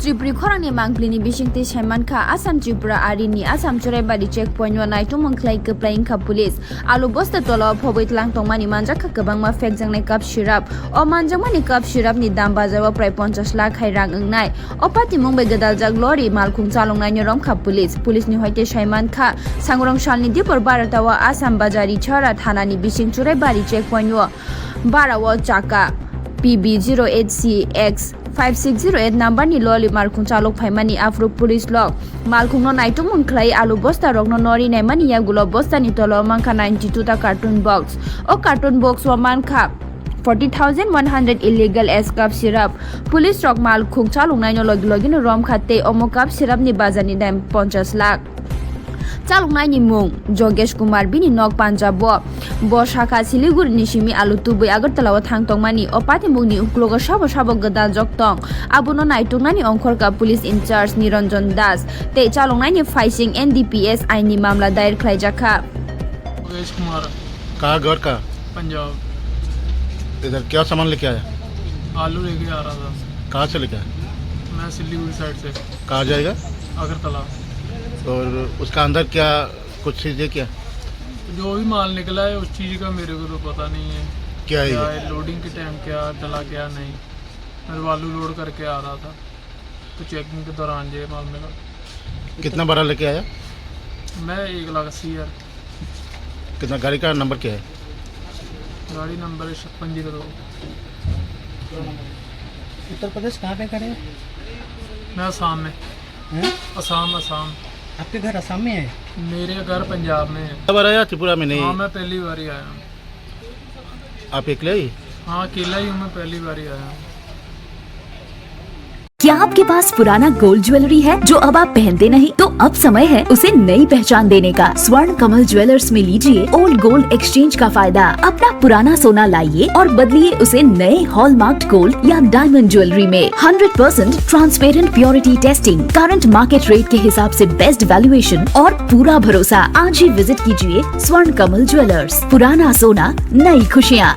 Tripuri khorangni mangplini bisingti Shaimankha Assam Tripura Arini Assam Choraibari checkpoint wanai tumongklai keplaing kha police alu bosta tola phoboi tlang tongmani manjakha kabangma fek jangnai cup syrup o manjangmani cup syrup ni dam bajawa prai 50 lakh hai rang angnai o pati mungbai gadaljak lori malkhung chalongnai ni romkha police ni hoite Shaimankha sangrong shalni dipor baratawa Assam Bajari Chhara thana ni bising Choraibari checkpoint wo barawa chaka PB08CX 5608 number ni loli malkhung chalok phaimani afro police log malkhung no naitum munklai alu bosta rok no nori nai mani ya gulo bosta ni tolo mankha 92 ta carton box o carton box wa mankha 40,100 illegal S cup syrup police rok malkhung chalok nai no logi no rom khate omo cup syrup ni bazani dam 50 lakh chaloknai ni mung Jogesh Kumar bini nok Punjab bo shakha Siliguri ni simi alu tubui Agartala wa thangtongmani opati mungni uklogo sabo gadal joktong abuno naitungnai ni ongkhorka police in charge Niranjan Das te chaloknai ni fighting NDPS aini mamla dair khlaijakha जोगेश Kumar कहाँ घर का पंजाब इधर क्या सामान लेके आया? आलू लेके आ रहा था। कहाँ से लेके आया? मैं सिलीगुड़ी साइड से कहाँ जाएगा? अगरतला। और उसका अंदर क्या कुछ चीज़ें क्या जो भी माल निकला है उस चीज़ का मेरे को तो पता नहीं है क्या है क्या ये? है लोडिंग के टाइम क्या डला क्या नहीं। मैं आलू लोड करके आ रहा था तो चेकिंग के दौरान ये माल मिला। कितना बड़ा लेके आया? मैं 1,80,000 कितना गाड़ी का नंबर क्या है? गाड़ी नंबर है 5602। उत्तर प्रदेश कहाँ पे खड़े हैं? मैं असम में हैं? असम आपके घर असम में है? मेरे घर पंजाब में है। कब आया त्रिपुरा में? नहीं हाँ मैं पहली बार ही आया हूँ। आप अकेले ही? हाँ अकेला ही हूँ, मैं पहली बार ही आया हूँ। क्या आपके पास पुराना गोल्ड ज्वेलरी है जो अब आप पहनते नहीं? तो अब समय है उसे नई पहचान देने का। स्वर्ण कमल ज्वेलर्स में लीजिए ओल्ड गोल्ड एक्सचेंज का फायदा। अपना पुराना सोना लाइए और बदलिए उसे नए हॉलमार्क्ड गोल्ड या डायमंड ज्वेलरी में। 100% transparent purity testing, current market rate के हिसाब से बेस्ट वैल्यूएशन और पूरा भरोसा। आज ही विजिट कीजिए स्वर्ण कमल ज्वेलर्स। पुराना सोना, नई खुशियाँ।